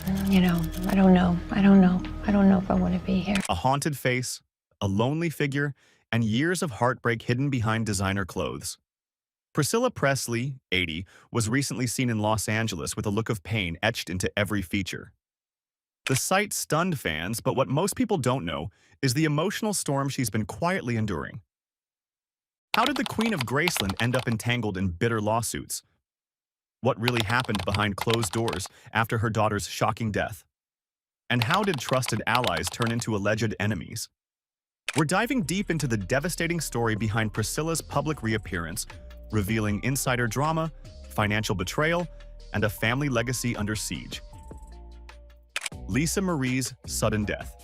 I don't know. I don't know. I don't know if I want to be here. A haunted face, a lonely figure, and years of heartbreak hidden behind designer clothes. Priscilla Presley, 80, was recently seen in Los Angeles with a look of pain etched into every feature. The sight stunned fans, but what most people don't know is the emotional storm she's been quietly enduring. How did the Queen of Graceland end up entangled in bitter lawsuits? What really happened behind closed doors after her daughter's shocking death? And how did trusted allies turn into alleged enemies? We're diving deep into the devastating story behind Priscilla's public reappearance, revealing insider drama, financial betrayal, and a family legacy under siege. Lisa Marie's sudden death.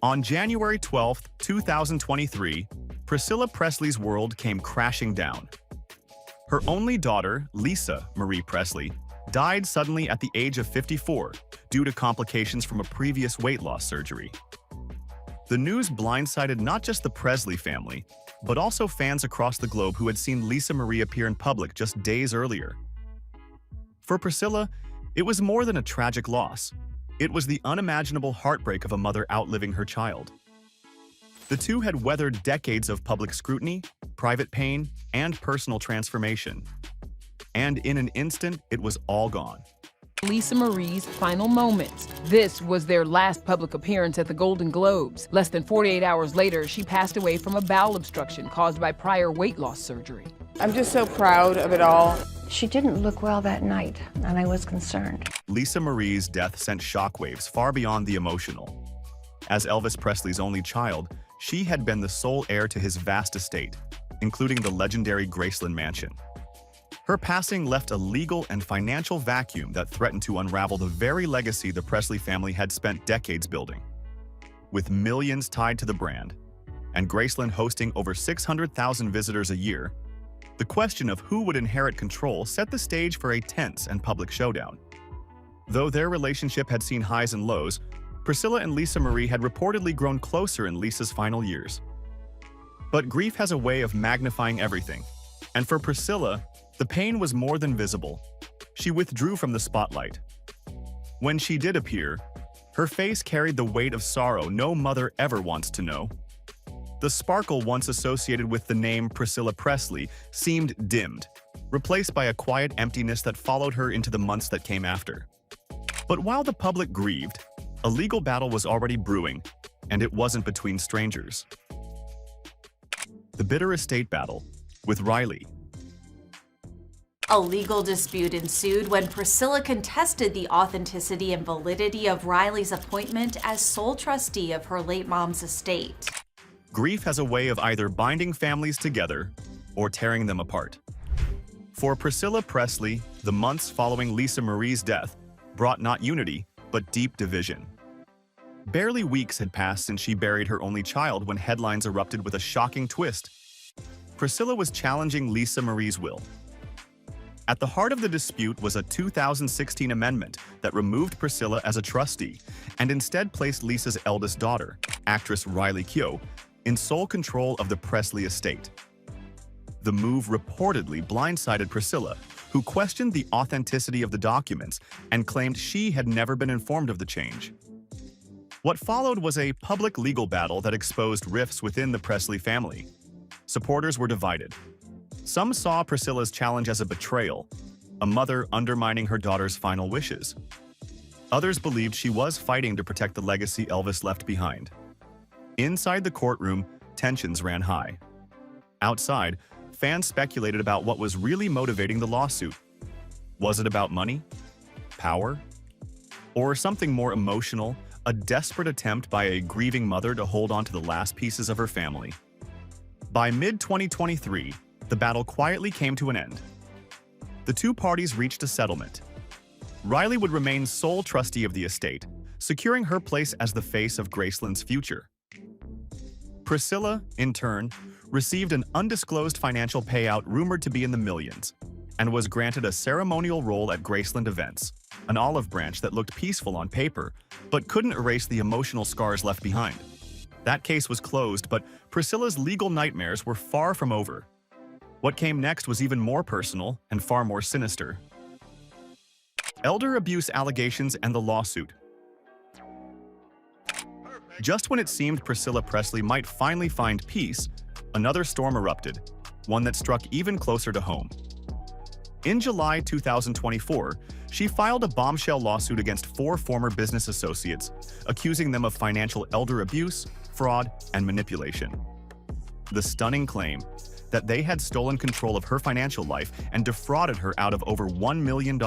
On January 12, 2023, Priscilla Presley's world came crashing down. Her only daughter, Lisa Marie Presley, died suddenly at the age of 54 due to complications from a previous weight loss surgery. The news blindsided not just the Presley family, but also fans across the globe who had seen Lisa Marie appear in public just days earlier. For Priscilla, it was more than a tragic loss. It was the unimaginable heartbreak of a mother outliving her child. The two had weathered decades of public scrutiny, private pain, and personal transformation. And in an instant, it was all gone. Lisa Marie's final moments. This was their last public appearance at the Golden Globes. Less than 48 hours later, she passed away from a bowel obstruction caused by prior weight loss surgery. I'm just so proud of it all. She didn't look well that night, and I was concerned. Lisa Marie's death sent shockwaves far beyond the emotional. As Elvis Presley's only child, she had been the sole heir to his vast estate, including the legendary Graceland mansion. Her passing left a legal and financial vacuum that threatened to unravel the very legacy the Presley family had spent decades building. With millions tied to the brand, and Graceland hosting over 600,000 visitors a year, the question of who would inherit control set the stage for a tense and public showdown. Though their relationship had seen highs and lows, Priscilla and Lisa Marie had reportedly grown closer in Lisa's final years. But grief has a way of magnifying everything, and for Priscilla, the pain was more than visible. She withdrew from the spotlight. When she did appear, her face carried the weight of sorrow no mother ever wants to know. The sparkle once associated with the name Priscilla Presley seemed dimmed, replaced by a quiet emptiness that followed her into the months that came after. But while the public grieved, a legal battle was already brewing, and it wasn't between strangers. The bitter estate battle with Riley. A legal dispute ensued when Priscilla contested the authenticity and validity of Riley's appointment as sole trustee of her late mom's estate. Grief has a way of either binding families together or tearing them apart. For Priscilla Presley, the months following Lisa Marie's death brought not unity, but deep division. Barely weeks had passed since she buried her only child when headlines erupted with a shocking twist. Priscilla was challenging Lisa Marie's will. At the heart of the dispute was a 2016 amendment that removed Priscilla as a trustee and instead placed Lisa's eldest daughter, actress Riley Keough, in sole control of the Presley estate. The move reportedly blindsided Priscilla, who questioned the authenticity of the documents and claimed she had never been informed of the change. What followed was a public legal battle that exposed rifts within the Presley family. Supporters were divided. Some saw Priscilla's challenge as a betrayal, a mother undermining her daughter's final wishes. Others believed she was fighting to protect the legacy Elvis left behind. Inside the courtroom, tensions ran high. Outside, fans speculated about what was really motivating the lawsuit. Was it about money? Power? Or something more emotional, a desperate attempt by a grieving mother to hold on to the last pieces of her family? By mid-2023, the battle quietly came to an end. The two parties reached a settlement. Riley would remain sole trustee of the estate, securing her place as the face of Graceland's future. Priscilla, in turn, received an undisclosed financial payout rumored to be in the millions, and was granted a ceremonial role at Graceland events, an olive branch that looked peaceful on paper, but couldn't erase the emotional scars left behind. That case was closed, but Priscilla's legal nightmares were far from over. What came next was even more personal and far more sinister. elder abuse allegations and the lawsuit. Just when it seemed Priscilla Presley might finally find peace, another storm erupted, one that struck even closer to home. In July 2024, she filed a bombshell lawsuit against 4 former business associates, accusing them of financial elder abuse, fraud, and manipulation. The stunning claim that they had stolen control of her financial life and defrauded her out of over $1 million.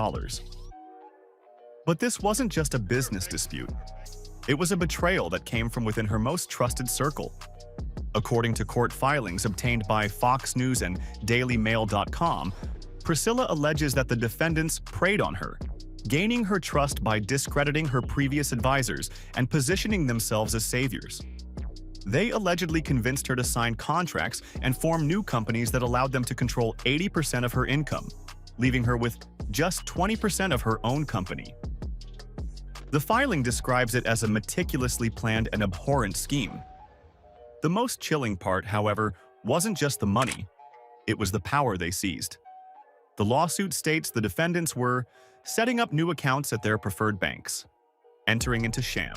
But this wasn't just a business dispute. It was a betrayal that came from within her most trusted circle. According to court filings obtained by Fox News and DailyMail.com, Priscilla alleges that the defendants preyed on her, gaining her trust by discrediting her previous advisors and positioning themselves as saviors. They allegedly convinced her to sign contracts and form new companies that allowed them to control 80% of her income, leaving her with just 20% of her own company. The filing describes it as a meticulously planned and abhorrent scheme. The most chilling part, however, wasn't just the money, it was the power they seized. The lawsuit states the defendants were setting up new accounts at their preferred banks, entering into sham,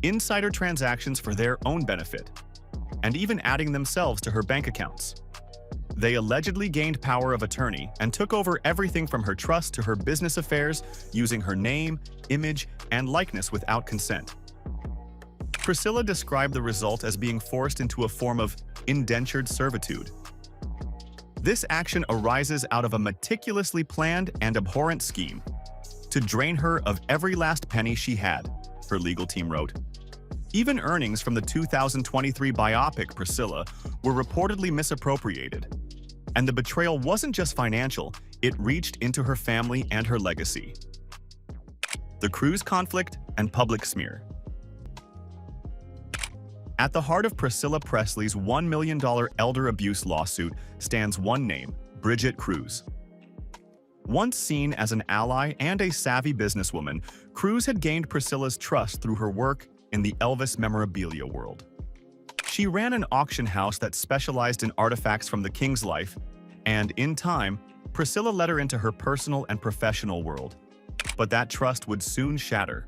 insider transactions for their own benefit, and even adding themselves to her bank accounts. They allegedly gained power of attorney and took over everything from her trust to her business affairs, using her name, image, and likeness without consent. Priscilla described the result as being forced into a form of indentured servitude. This action arises out of a meticulously planned and abhorrent scheme to drain her of every last penny she had, her legal team wrote. Even earnings from the 2023 biopic Priscilla were reportedly misappropriated. And the betrayal wasn't just financial, it reached into her family and her legacy. The Kruse conflict and public smear. At the heart of Priscilla Presley's $1 million elder abuse lawsuit stands one name, Bridget Kruse. Once seen as an ally and a savvy businesswoman, Kruse had gained Priscilla's trust through her work in the Elvis memorabilia world. She ran an auction house that specialized in artifacts from the king's life, and in time, Priscilla let her into her personal and professional world. But that trust would soon shatter.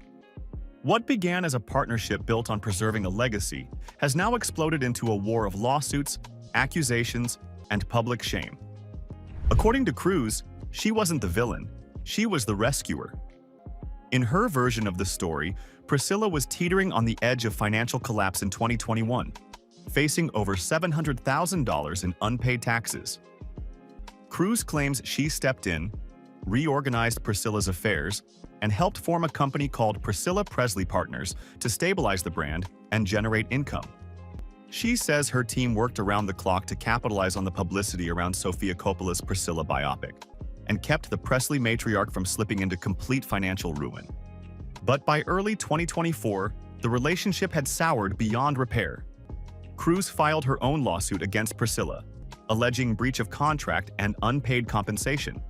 What began as a partnership built on preserving a legacy has now exploded into a war of lawsuits, accusations, and public shame. According to Kruse, she wasn't the villain, she was the rescuer. In her version of the story, Priscilla was teetering on the edge of financial collapse in 2021, facing over $700,000 in unpaid taxes. Kruse claims she stepped in, reorganized Priscilla's affairs, and helped form a company called Priscilla Presley Partners to stabilize the brand and generate income. She says her team worked around the clock to capitalize on the publicity around Sofia Coppola's Priscilla biopic, and kept the Presley matriarch from slipping into complete financial ruin. But by early 2024, the relationship had soured beyond repair. Kruse filed her own lawsuit against Priscilla, alleging breach of contract and unpaid compensation.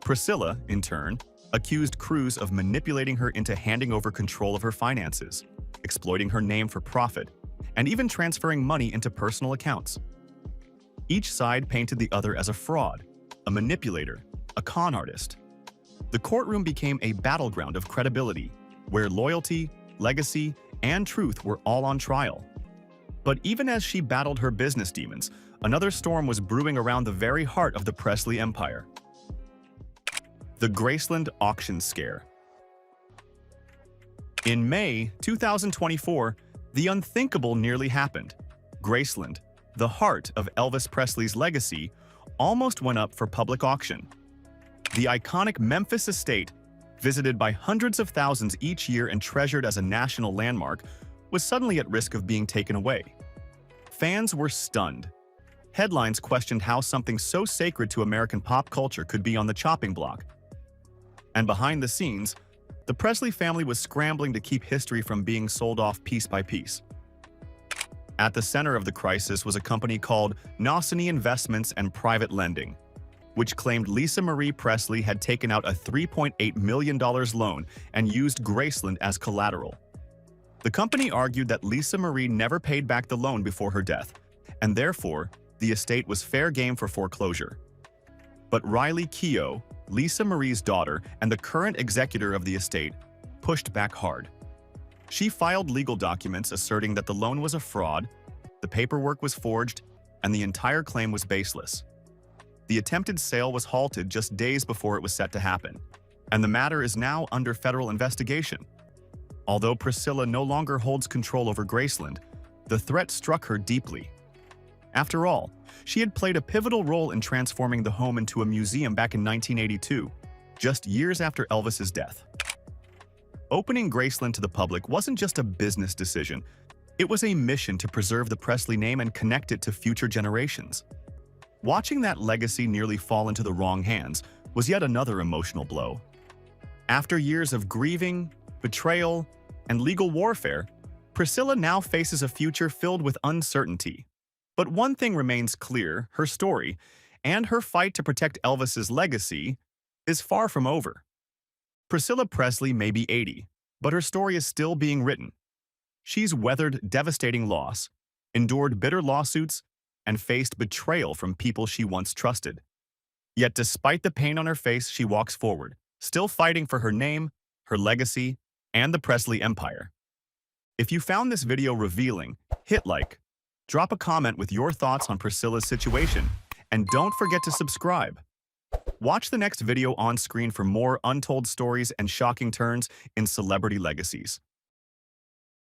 Priscilla, in turn, accused Kruse of manipulating her into handing over control of her finances, exploiting her name for profit, and even transferring money into personal accounts. Each side painted the other as a fraud, a manipulator, a con artist. The courtroom became a battleground of credibility, where loyalty, legacy, and truth were all on trial. But even as she battled her business demons, another storm was brewing around the very heart of the Presley empire. The Graceland auction scare. In May 2024, the unthinkable nearly happened. Graceland, the heart of Elvis Presley's legacy, almost went up for public auction. The iconic Memphis estate, visited by hundreds of thousands each year and treasured as a national landmark, was suddenly at risk of being taken away. Fans were stunned. Headlines questioned how something so sacred to American pop culture could be on the chopping block. And behind the scenes, the Presley family was scrambling to keep history from being sold off piece by piece. At the center of the crisis was a company called Nosany Investments and Private Lending, which claimed Lisa Marie Presley had taken out a $3.8 million loan and used Graceland as collateral. The company argued that Lisa Marie never paid back the loan before her death, and therefore, the estate was fair game for foreclosure. But Riley Keough, Lisa Marie's daughter and the current executor of the estate, pushed back hard. She filed legal documents asserting that the loan was a fraud, the paperwork was forged, and the entire claim was baseless. The attempted sale was halted just days before it was set to happen, and the matter is now under federal investigation. Although Priscilla no longer holds control over Graceland, the threat struck her deeply. After all, she had played a pivotal role in transforming the home into a museum back in 1982, just years after Elvis's death. Opening Graceland to the public wasn't just a business decision, it was a mission to preserve the Presley name and connect it to future generations. Watching that legacy nearly fall into the wrong hands was yet another emotional blow. After years of grieving, betrayal, and legal warfare, Priscilla now faces a future filled with uncertainty. But one thing remains clear: her story, and her fight to protect Elvis's legacy, is far from over. Priscilla Presley may be 80, but her story is still being written. She's weathered devastating loss, endured bitter lawsuits, and faced betrayal from people she once trusted. Yet despite the pain on her face, she walks forward, still fighting for her name, her legacy, and the Presley empire. If you found this video revealing, hit like, drop a comment with your thoughts on Priscilla's situation, and don't forget to subscribe. Watch the next video on screen for more untold stories and shocking turns in celebrity legacies.